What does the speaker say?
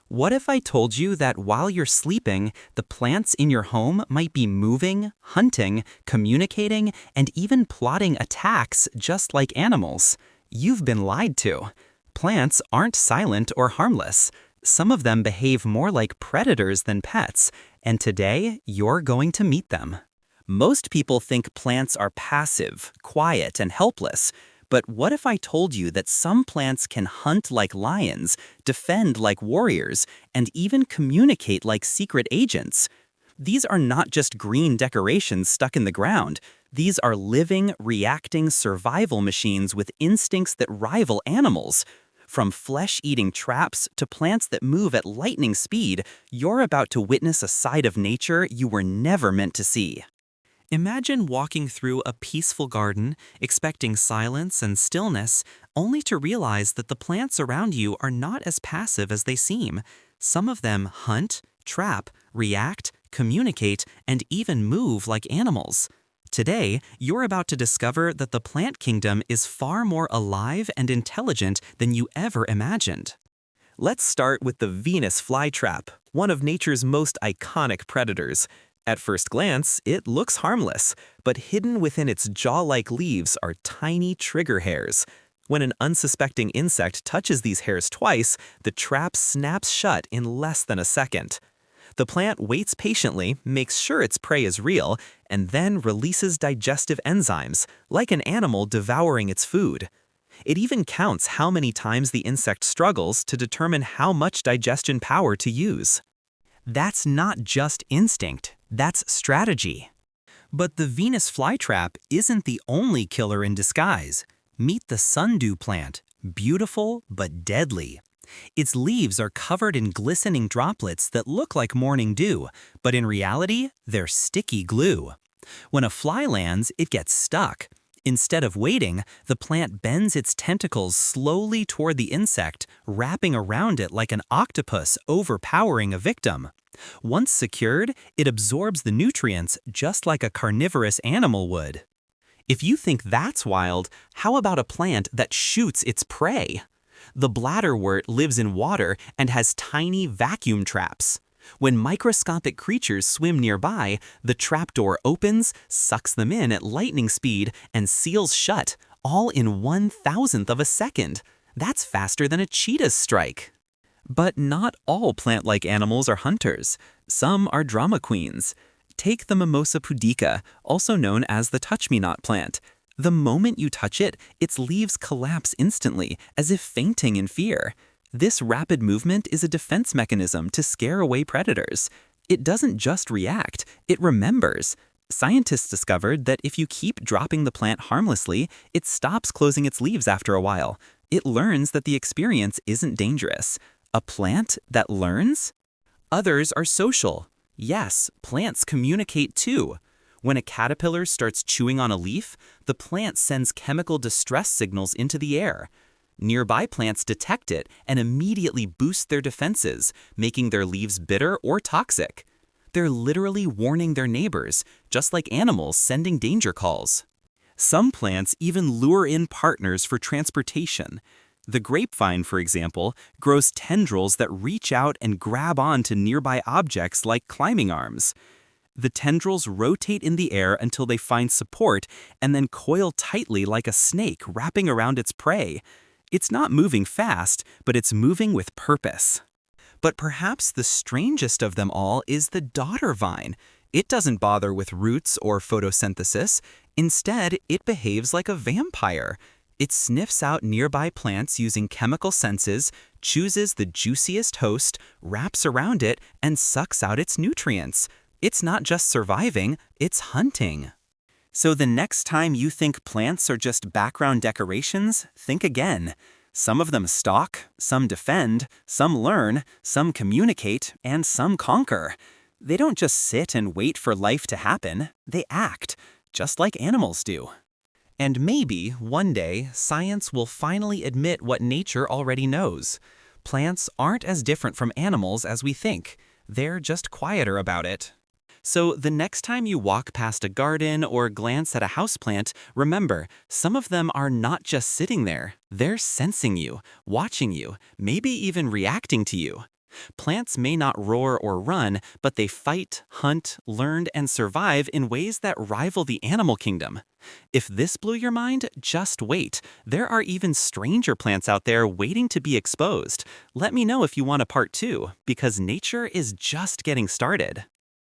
What if I told you that while you're sleeping, the plants in your home might be moving, hunting, communicating, and even plotting attacks just like animals? You've been lied to. Plants aren't silent or harmless. Some of them behave more like predators than pets, and today you're going to meet them. Most people think plants are passive, quiet, and helpless. But what if I told you that some plants can hunt like lions, defend like warriors, and even communicate like secret agents? These are not just green decorations stuck in the ground. These are living, reacting survival machines with instincts that rival animals. From flesh-eating traps to plants that move at lightning speed, you're about to witness a side of nature you were never meant to see. Imagine walking through a peaceful garden, expecting silence and stillness, only to realize that the plants around you are not as passive as they seem. Some of them hunt, trap, react, communicate, and even move like animals. Today, you're about to discover that the plant kingdom is far more alive and intelligent than you ever imagined. Let's start with the Venus flytrap, one of nature's most iconic predators. At first glance, it looks harmless, but hidden within its jaw-like leaves are tiny trigger hairs. When an unsuspecting insect touches these hairs twice, the trap snaps shut in less than a second. The plant waits patiently, makes sure its prey is real, and then releases digestive enzymes, like an animal devouring its food. It even counts how many times the insect struggles to determine how much digestion power to use. That's not just instinct, that's strategy. But the Venus flytrap isn't the only killer in disguise. Meet the sundew plant, beautiful but deadly. Its leaves are covered in glistening droplets that look like morning dew, but in reality, they're sticky glue. When a fly lands, it gets stuck. Instead of waiting, the plant bends its tentacles slowly toward the insect, wrapping around it like an octopus overpowering a victim. Once secured, it absorbs the nutrients just like a carnivorous animal would. If you think that's wild, how about a plant that shoots its prey? The bladderwort lives in water and has tiny vacuum traps. When microscopic creatures swim nearby, the trapdoor opens, sucks them in at lightning speed, and seals shut, all in 1/1000th of a second. That's faster than a cheetah's strike. But not all plant-like animals are hunters. Some are drama queens. Take the Mimosa pudica, also known as the touch-me-not plant. The moment you touch it, its leaves collapse instantly, as if fainting in fear. This rapid movement is a defense mechanism to scare away predators. It doesn't just react, it remembers. Scientists discovered that if you keep dropping the plant harmlessly, it stops closing its leaves after a while. It learns that the experience isn't dangerous. A plant that learns? Others are social. Yes, plants communicate too. When a caterpillar starts chewing on a leaf, the plant sends chemical distress signals into the air. Nearby plants detect it and immediately boost their defenses, making their leaves bitter or toxic. They're literally warning their neighbors, just like animals sending danger calls. Some plants even lure in partners for transportation. The grapevine, for example, grows tendrils that reach out and grab onto nearby objects like climbing arms. The tendrils rotate in the air until they find support and then coil tightly like a snake wrapping around its prey. It's not moving fast, but it's moving with purpose. But perhaps the strangest of them all is the daughter vine. It doesn't bother with roots or photosynthesis. Instead, it behaves like a vampire. It sniffs out nearby plants using chemical senses, chooses the juiciest host, wraps around it, and sucks out its nutrients. It's not just surviving, it's hunting. So the next time you think plants are just background decorations, think again. Some of them stalk, some defend, some learn, some communicate, and some conquer. They don't just sit and wait for life to happen, they act, just like animals do. And maybe, one day, science will finally admit what nature already knows. Plants aren't as different from animals as we think. They're just quieter about it. So the next time you walk past a garden or glance at a houseplant, remember, some of them are not just sitting there. They're sensing you, watching you, maybe even reacting to you. Plants may not roar or run, but they fight, hunt, learn, and survive in ways that rival the animal kingdom. If this blew your mind, just wait. There are even stranger plants out there waiting to be exposed. Let me know if you want a part 2, because nature is just getting started.